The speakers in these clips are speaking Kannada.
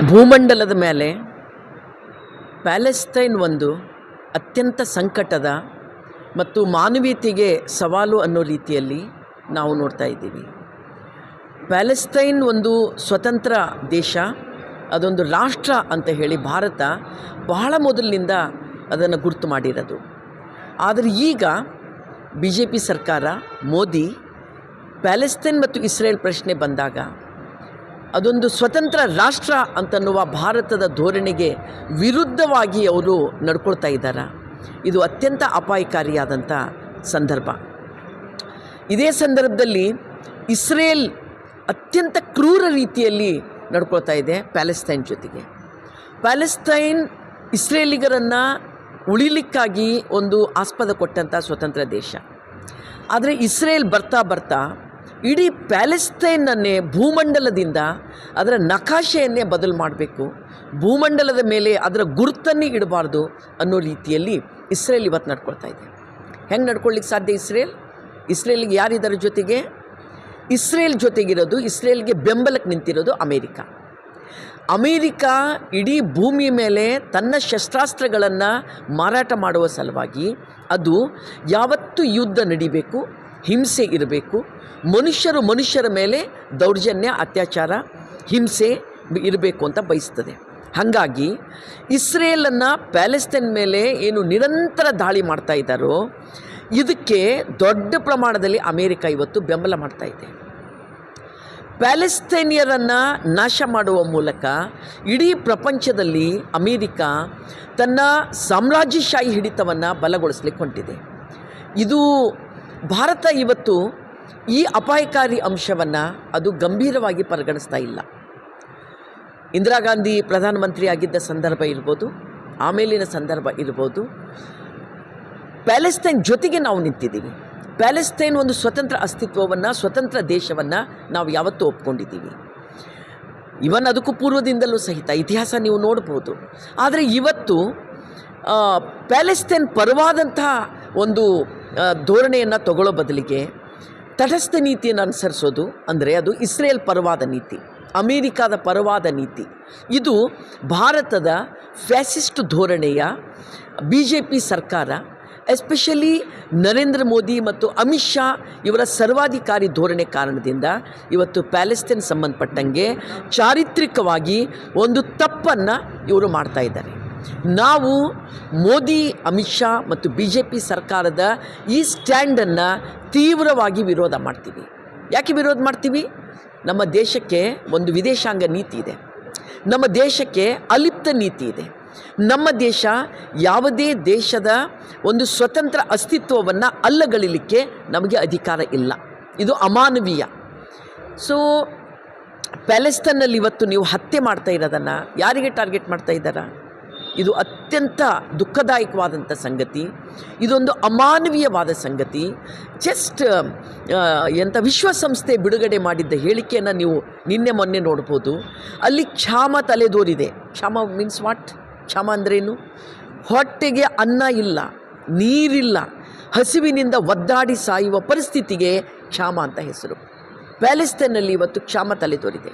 ಭೂಮಂಡಲದ ಮೇಲೆ ಪ್ಯಾಲೆಸ್ತೈನ್ ಒಂದು ಅತ್ಯಂತ ಸಂಕಟದ ಮತ್ತು ಮಾನವೀಯತೆಗೆ ಸವಾಲು ಅನ್ನೋ ರೀತಿಯಲ್ಲಿ ನಾವು ನೋಡ್ತಾ ಇದ್ದೀವಿ. ಪ್ಯಾಲೆಸ್ತೈನ್ ಒಂದು ಸ್ವತಂತ್ರ ದೇಶ, ಅದೊಂದು ರಾಷ್ಟ್ರ ಅಂತ ಹೇಳಿ ಭಾರತ ಬಹಳ ಮೊದಲಿನಿಂದ ಅದನ್ನು ಗುರುತು ಮಾಡಿರೋದು. ಆದರೆ ಈಗ BJP ಸರ್ಕಾರ, ಮೋದಿ, ಪ್ಯಾಲೆಸ್ತೈನ್ ಮತ್ತು ಇಸ್ರೇಲ್ ಪ್ರಶ್ನೆ ಬಂದಾಗ ಅದೊಂದು ಸ್ವತಂತ್ರ ರಾಷ್ಟ್ರ ಅಂತನ್ನುವ ಭಾರತದ ಧೋರಣೆಗೆ ವಿರುದ್ಧವಾಗಿ ಅವರು ನಡ್ಕೊಳ್ತಾ ಇದ್ದಾರೆ. ಇದು ಅತ್ಯಂತ ಅಪಾಯಕಾರಿಯಾದಂಥ ಸಂದರ್ಭ. ಇದೇ ಸಂದರ್ಭದಲ್ಲಿ ಇಸ್ರೇಲ್ ಅತ್ಯಂತ ಕ್ರೂರ ರೀತಿಯಲ್ಲಿ ನಡ್ಕೊಳ್ತಾ ಇದೆ ಪ್ಯಾಲೆಸ್ತೈನ್ ಜೊತೆಗೆ. ಪ್ಯಾಲೆಸ್ತೈನ್ ಇಸ್ರೇಲಿಗರನ್ನು ಉಳಿಲಿಕ್ಕಾಗಿ ಒಂದು ಆಸ್ಪದ ಕೊಟ್ಟಂಥ ಸ್ವತಂತ್ರ ದೇಶ. ಆದರೆ ಇಸ್ರೇಲ್ ಬರ್ತಾ ಬರ್ತಾ ಇಡೀ ಪ್ಯಾಲೆಸ್ತೈನನ್ನೇ ಭೂಮಂಡಲದಿಂದ ಅದರ ನಕಾಶೆಯನ್ನೇ ಬದಲು ಮಾಡಬೇಕು, ಭೂಮಂಡಲದ ಮೇಲೆ ಅದರ ಗುರುತನ್ನೇ ಇಡಬಾರ್ದು ಅನ್ನೋ ರೀತಿಯಲ್ಲಿ ಇಸ್ರೇಲ್ ಇವತ್ತು ನಡ್ಕೊಳ್ತಾ ಇದೆ. ಹೆಂಗೆ ನಡ್ಕೊಳ್ಳಿಕ್ಕೆ ಸಾಧ್ಯ? ಇಸ್ರೇಲ್ಗೆ ಯಾರಿದರ ಜೊತೆಗೆ? ಇಸ್ರೇಲ್ ಜೊತೆಗಿರೋದು, ಇಸ್ರೇಲ್ಗೆ ಬೆಂಬಲಕ್ಕೆ ನಿಂತಿರೋದು ಅಮೇರಿಕಾ ಇಡೀ ಭೂಮಿ ಮೇಲೆ ತನ್ನ ಶಸ್ತ್ರಾಸ್ತ್ರಗಳನ್ನು ಮಾರಾಟ ಮಾಡುವ ಸಲುವಾಗಿ ಅದು ಯಾವತ್ತೂ ಯುದ್ಧ ನಡಿಬೇಕು, ಹಿಂಸೆ ಇರಬೇಕು, ಮನುಷ್ಯರ ಮೇಲೆ ದೌರ್ಜನ್ಯ, ಅತ್ಯಾಚಾರ, ಹಿಂಸೆ ಇರಬೇಕು ಅಂತ ಬಯಸ್ತದೆ. ಹಾಗಾಗಿ ಇಸ್ರೇಲನ್ನು ಪ್ಯಾಲೆಸ್ತೈನ್ ಮೇಲೆ ಏನು ನಿರಂತರ ದಾಳಿ ಮಾಡ್ತಾ ಇದ್ದಾರೋ ಇದಕ್ಕೆ ದೊಡ್ಡ ಪ್ರಮಾಣದಲ್ಲಿ ಅಮೇರಿಕಾ ಇವತ್ತು ಬೆಂಬಲ ಮಾಡ್ತಾ ಇದೆ. ಪ್ಯಾಲೆಸ್ತೈನಿಯರನ್ನು ನಾಶ ಮಾಡುವ ಮೂಲಕ ಇಡೀ ಪ್ರಪಂಚದಲ್ಲಿ ಅಮೇರಿಕಾ ತನ್ನ ಸಾಮ್ರಾಜ್ಯಶಾಹಿ ಹಿಡಿತವನ್ನು ಬಲಗೊಳಿಸಲಿಕ್ಕೆ ಹೊಂಟಿದೆ. ಇದು ಭಾರತ ಇವತ್ತು ಈ ಅಪಾಯಕಾರಿ ಅಂಶವನ್ನು ಅದು ಗಂಭೀರವಾಗಿ ಪರಿಗಣಿಸ್ತಾ ಇಲ್ಲ. ಇಂದಿರಾ ಗಾಂಧಿ ಪ್ರಧಾನಮಂತ್ರಿ ಆಗಿದ್ದ ಸಂದರ್ಭ ಇರ್ಬೋದು, ಆಮೇಲಿನ ಸಂದರ್ಭ ಇರ್ಬೋದು, ಪ್ಯಾಲೆಸ್ತೈನ್ ಜೊತೆಗೆ ನಾವು ನಿಂತಿದ್ದೀವಿ. ಪ್ಯಾಲೆಸ್ತೈನ್ ಒಂದು ಸ್ವತಂತ್ರ ಅಸ್ತಿತ್ವವನ್ನು, ಸ್ವತಂತ್ರ ದೇಶವನ್ನು ನಾವು ಯಾವತ್ತೂ ಒಪ್ಕೊಂಡಿದ್ದೀವಿ. ಇವನ್ ಅದಕ್ಕೂ ಪೂರ್ವದಿಂದಲೂ ಸಹಿತ ಇತಿಹಾಸ ನೀವು ನೋಡ್ಬೋದು. ಆದರೆ ಇವತ್ತು ಪ್ಯಾಲೆಸ್ತೈನ್ ಪರವಾದಂತಹ ಒಂದು ಧೋರಣೆಯನ್ನು ತಗೊಳ್ಳೋ ಬದಲಿಗೆ ತಟಸ್ಥ ನೀತಿಯನ್ನು ಅನುಸರಿಸೋದು, ಅಂದರೆ ಅದು ಇಸ್ರೇಲ್ ಪರವಾದ ನೀತಿ, ಅಮೇರಿಕಾದ ಪರವಾದ ನೀತಿ. ಇದು ಭಾರತದ ಫ್ಯಾಸಿಸ್ಟ್ ಧೋರಣೆಯ BJP ಸರ್ಕಾರ, ಎಸ್ಪೆಷಲಿ ನರೇಂದ್ರ ಮೋದಿ ಮತ್ತು ಅಮಿತ್ ಶಾ ಇವರ ಸರ್ವಾಧಿಕಾರಿ ಧೋರಣೆ ಕಾರಣದಿಂದ ಇವತ್ತು ಪ್ಯಾಲೆಸ್ತೈನ್ ಸಂಬಂಧಪಟ್ಟಂಗೆ ಚಾರಿತ್ರಿಕವಾಗಿ ಒಂದು ತಪ್ಪನ್ನು ಇವರು ಮಾಡ್ತಾ ಇದ್ದಾರೆ. ನಾವು ಮೋದಿ, ಅಮಿತ್ ಶಾ ಮತ್ತು BJP ಸರ್ಕಾರದ ಈ ಸ್ಟ್ಯಾಂಡನ್ನು ತೀವ್ರವಾಗಿ ವಿರೋಧ ಮಾಡ್ತೀವಿ. ಯಾಕೆ ವಿರೋಧ ಮಾಡ್ತೀವಿ? ನಮ್ಮ ದೇಶಕ್ಕೆ ಒಂದು ವಿದೇಶಾಂಗ ನೀತಿ ಇದೆ, ನಮ್ಮ ದೇಶಕ್ಕೆ ಅಲಿಪ್ತ ನೀತಿ ಇದೆ. ನಮ್ಮ ದೇಶ ಯಾವುದೇ ದೇಶದ ಒಂದು ಸ್ವತಂತ್ರ ಅಸ್ತಿತ್ವವನ್ನು ಅಲ್ಲಗಲಿಲಿಕ್ಕೆ ನಮಗೆ ಅಧಿಕಾರ ಇಲ್ಲ. ಇದು ಅಮಾನವೀಯ. ಸೊ ಪ್ಯಾಲೆಸ್ತೈನಲ್ಲಿ ಇವತ್ತು ನೀವು ಹತ್ಯೆ ಮಾಡ್ತಾ ಇರೋದನ್ನು ಯಾರಿಗೆ ಟಾರ್ಗೆಟ್ ಮಾಡ್ತಾ ಇದ್ದಾರಾ? ಇದು ಅತ್ಯಂತ ದುಃಖದಾಯಕವಾದಂಥ ಸಂಗತಿ. ಇದೊಂದು ಅಮಾನವೀಯವಾದ ಸಂಗತಿ. ಜಸ್ಟ್ ವಿಶ್ವಸಂಸ್ಥೆ ಬಿಡುಗಡೆ ಮಾಡಿದ್ದ ಹೇಳಿಕೆಯನ್ನು ನೀವು ನಿನ್ನೆ ಮೊನ್ನೆ ನೋಡ್ಬೋದು. ಅಲ್ಲಿ ಕ್ಷಾಮ ತಲೆದೋರಿದೆ. ಕ್ಷಾಮ ಮೀನ್ಸ್ ವಾಟ್? ಕ್ಷಾಮ ಅಂದ್ರೇನು? ಹೊಟ್ಟೆಗೆ ಅನ್ನ ಇಲ್ಲ, ನೀರಿಲ್ಲ, ಹಸಿವಿನಿಂದ ಒದ್ದಾಡಿ ಸಾಯುವ ಪರಿಸ್ಥಿತಿಗೆ ಕ್ಷಾಮ ಅಂತ ಹೆಸರು. ಪ್ಯಾಲೆಸ್ತೈನಲ್ಲಿ ಇವತ್ತು ಕ್ಷಾಮ ತಲೆದೋರಿದೆ.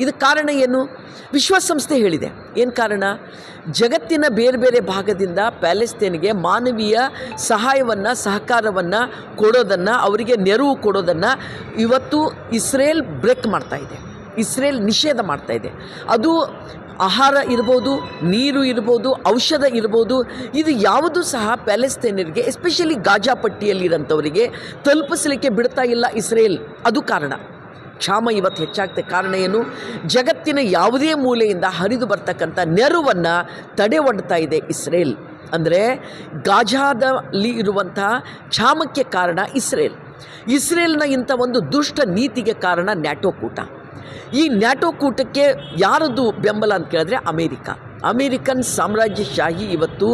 ಇದಕ್ಕೆ ಕಾರಣ ಏನು? ವಿಶ್ವಸಂಸ್ಥೆ ಹೇಳಿದೆ. ಏನು ಕಾರಣ? ಜಗತ್ತಿನ ಬೇರೆ ಬೇರೆ ಭಾಗದಿಂದ ಪ್ಯಾಲೆಸ್ತೈನ್ಗೆ ಮಾನವೀಯ ಸಹಾಯವನ್ನು, ಸಹಕಾರವನ್ನು ಕೊಡೋದನ್ನು, ಅವರಿಗೆ ನೆರವು ಕೊಡೋದನ್ನು ಇವತ್ತು ಇಸ್ರೇಲ್ ಬ್ರೇಕ್ ಮಾಡ್ತಾ ಇದೆ, ಇಸ್ರೇಲ್ ನಿಷೇಧ ಮಾಡ್ತಾ ಇದೆ. ಅದು ಆಹಾರ ಇರ್ಬೋದು, ನೀರು ಇರ್ಬೋದು, ಔಷಧ ಇರ್ಬೋದು, ಇದು ಯಾವುದೂ ಸಹ ಪ್ಯಾಲೆಸ್ತೈನರಿಗೆ, ಎಸ್ಪೆಷಲಿ ಗಾಜಾ ಪಟ್ಟಿಯಲ್ಲಿರೋಂಥವರಿಗೆ ತಲುಪಿಸಲಿಕ್ಕೆ ಬಿಡ್ತಾ ಇಲ್ಲ ಇಸ್ರೇಲ್. ಅದು ಕಾರಣ. ಕ್ಷಾಮ ಇವತ್ತು ಹೆಚ್ಚಾಗ್ತದೆ. ಕಾರಣ ಏನು? ಜಗತ್ತಿನ ಯಾವುದೇ ಮೂಲೆಯಿಂದ ಹರಿದು ಬರ್ತಕ್ಕಂಥ ನೆರವನ್ನು ತಡೆ ಒಡ್ತಾ ಇದೆ ಇಸ್ರೇಲ್. ಅಂದರೆ ಗಾಜಾದಲ್ಲಿ ಇರುವಂತಹ ಕ್ಷಾಮಕ್ಕೆ ಕಾರಣ ಇಸ್ರೇಲ್ನ ಇಂಥ ಒಂದು ದುಷ್ಟ ನೀತಿಗೆ ಕಾರಣ ನ್ಯಾಟೋ ಕೂಟ. ಈ ನ್ಯಾಟೋ ಕೂಟಕ್ಕೆ ಯಾರದ್ದು ಬೆಂಬಲ ಅಂತ ಕೇಳಿದ್ರೆ ಅಮೇರಿಕನ್ ಸಾಮ್ರಾಜ್ಯಶಾಹಿ ಇವತ್ತು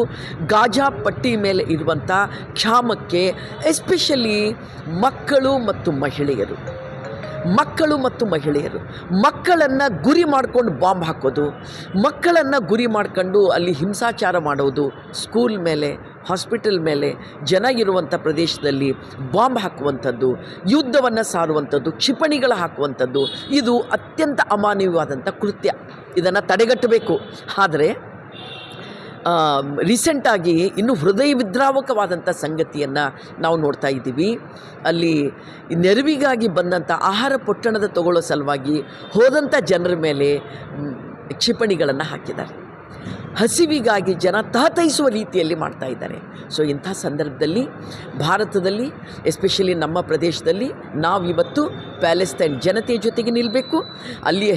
ಗಾಜಾ ಪಟ್ಟಿ ಮೇಲೆ ಇರುವಂಥ ಕ್ಷಾಮಕ್ಕೆ, ಎಸ್ಪೆಷಲಿ ಮಕ್ಕಳು ಮತ್ತು ಮಹಿಳೆಯರು, ಮಕ್ಕಳನ್ನು ಗುರಿ ಮಾಡಿಕೊಂಡು ಬಾಂಬ್ ಹಾಕೋದು, ಮಕ್ಕಳನ್ನು ಗುರಿ ಮಾಡ್ಕೊಂಡು ಅಲ್ಲಿ ಹಿಂಸಾಚಾರ ಮಾಡೋದು, ಸ್ಕೂಲ್ ಮೇಲೆ, ಹಾಸ್ಪಿಟಲ್ ಮೇಲೆ ಜನ ಇರುವಂಥ ಪ್ರದೇಶದಲ್ಲಿ ಬಾಂಬ್ ಹಾಕುವಂಥದ್ದು, ಯುದ್ಧವನ್ನು ಸಾರುವಂಥದ್ದು, ಕ್ಷಿಪಣಿಗಳು ಹಾಕುವಂಥದ್ದು, ಇದು ಅತ್ಯಂತ ಅಮಾನವೀಯವಾದಂಥ ಕೃತ್ಯ. ಇದನ್ನು ತಡೆಗಟ್ಟಬೇಕು. ಆದರೆ ರೀಸೆಂಟಾಗಿ ಇನ್ನೂ ಹೃದಯ ವಿದ್ರಾವಕವಾದಂಥ ಸಂಗತಿಯನ್ನು ನಾವು ನೋಡ್ತಾ ಇದ್ದೀವಿ. ಅಲ್ಲಿ ನೆರವಿಗಾಗಿ ಬಂದಂಥ ಆಹಾರ ಪೊಟ್ಟಣದ ತಗೊಳ್ಳೋ ಸಲುವಾಗಿ ಹೋದಂಥ ಜನರ ಮೇಲೆ ಕ್ಷಿಪಣಿಗಳನ್ನು ಹಾಕಿದ್ದಾರೆ. ಹಸಿವಿಗಾಗಿ ಜನ ತಹತೈಸುವ ರೀತಿಯಲ್ಲಿ ಮಾಡ್ತಾ ಇದ್ದಾರೆ. ಸೊ ಇಂಥ ಸಂದರ್ಭದಲ್ಲಿ ಭಾರತದಲ್ಲಿ, ಎಸ್ಪೆಷಲಿ ನಮ್ಮ ಪ್ರದೇಶದಲ್ಲಿ ನಾವಿವತ್ತು ಪ್ಯಾಲೆಸ್ತೈನ್ ಜನತೆಯ ಜೊತೆಗೆ ನಿಲ್ಲಬೇಕು. ಅಲ್ಲಿಯ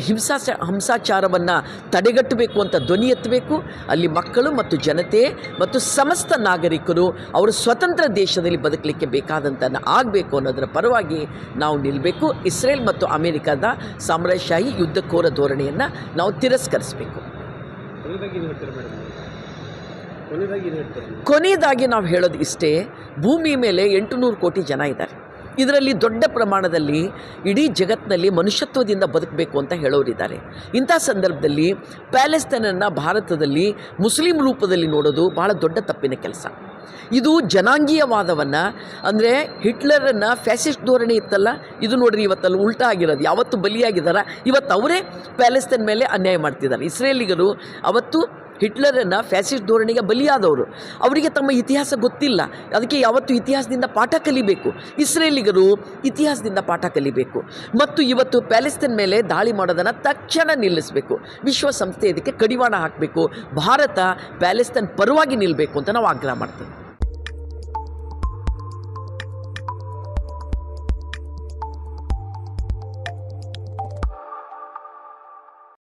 ಹಿಂಸಾಚಾರವನ್ನು ತಡೆಗಟ್ಟಬೇಕು ಅಂತ ಧ್ವನಿ ಎತ್ತಬೇಕು. ಅಲ್ಲಿ ಮಕ್ಕಳು ಮತ್ತು ಜನತೆ ಮತ್ತು ಸಮಸ್ತ ನಾಗರಿಕರು ಅವರು ಸ್ವತಂತ್ರ ದೇಶದಲ್ಲಿ ಬದುಕಲಿಕ್ಕೆ ಬೇಕಾದಂಥ ಆಗಬೇಕು ಅನ್ನೋದರ ಪರವಾಗಿ ನಾವು ನಿಲ್ಲಬೇಕು. ಇಸ್ರೇಲ್ ಮತ್ತು ಅಮೇರಿಕಾದ ಸಾಮ್ರಾಜ್ಯಶಾಹಿ ಯುದ್ಧಕೋರ ಧೋರಣೆಯನ್ನು ನಾವು ತಿರಸ್ಕರಿಸಬೇಕು. ಕೊನೆಯದಾಗಿ ನಾವು ಹೇಳೋದು ಇಷ್ಟೇ, ಭೂಮಿ ಮೇಲೆ 800 ಕೋಟಿ ಜನ ಇದ್ದಾರೆ. ಇದರಲ್ಲಿ ದೊಡ್ಡ ಪ್ರಮಾಣದಲ್ಲಿ ಇಡೀ ಜಗತ್ತಿನಲ್ಲಿ ಮನುಷ್ಯತ್ವದಿಂದ ಬದುಕಬೇಕು ಅಂತ ಹೇಳೋರಿದ್ದಾರೆ. ಇಂಥ ಸಂದರ್ಭದಲ್ಲಿ ಪ್ಯಾಲೆಸ್ತೈನನ್ನು ಭಾರತದಲ್ಲಿ ಮುಸ್ಲಿಂ ರೂಪದಲ್ಲಿ ನೋಡೋದು ಭಾಳ ದೊಡ್ಡ ತಪ್ಪಿನ ಕೆಲಸ. ಇದು ಜನಾಂಗೀಯವಾದವನ್ನು, ಅಂದರೆ ಹಿಟ್ಲರನ್ನು ಫ್ಯಾಸಿಸ್ಟ್ ಧೋರಣೆ ಇತ್ತಲ್ಲ, ಇದು ನೋಡ್ರಿ ಇವತ್ತಲ್ಲಿ ಉಲ್ಟಾ ಆಗಿರೋದು. ಯಾವತ್ತು ಬಲಿಯಾಗಿದ್ದಾರೆ, ಇವತ್ತು ಅವರೇ ಪ್ಯಾಲೆಸ್ತೈನ್ ಮೇಲೆ ಅನ್ಯಾಯ ಮಾಡ್ತಿದ್ದಾರೆ. ಇಸ್ರೇಲಿಗರು ಅವತ್ತು ಹಿಟ್ಲರನ್ನು ಫ್ಯಾಸಿಸ್ಟ್ ಧೋರಣೆಗೆ ಬಲಿಯಾದವರು, ಅವರಿಗೆ ತಮ್ಮ ಇತಿಹಾಸ ಗೊತ್ತಿಲ್ಲ. ಅದಕ್ಕೆ ಯಾವತ್ತು ಇತಿಹಾಸದಿಂದ ಪಾಠ ಕಲಿಬೇಕು. ಇಸ್ರೇಲಿಗರು ಇತಿಹಾಸದಿಂದ ಪಾಠ ಕಲಿಬೇಕು ಮತ್ತು ಇವತ್ತು ಪ್ಯಾಲೆಸ್ತೈನ್ ಮೇಲೆ ದಾಳಿ ಮಾಡೋದನ್ನು ತಕ್ಷಣ ನಿಲ್ಲಿಸಬೇಕು. ವಿಶ್ವಸಂಸ್ಥೆ ಇದಕ್ಕೆ ಕಡಿವಾಣ ಹಾಕಬೇಕು. ಭಾರತ ಪ್ಯಾಲೆಸ್ತೈನ್ ಪರವಾಗಿ ನಿಲ್ಲಬೇಕು ಅಂತ ನಾವು ಆಗ್ರಹ ಮಾಡ್ತೀವಿ.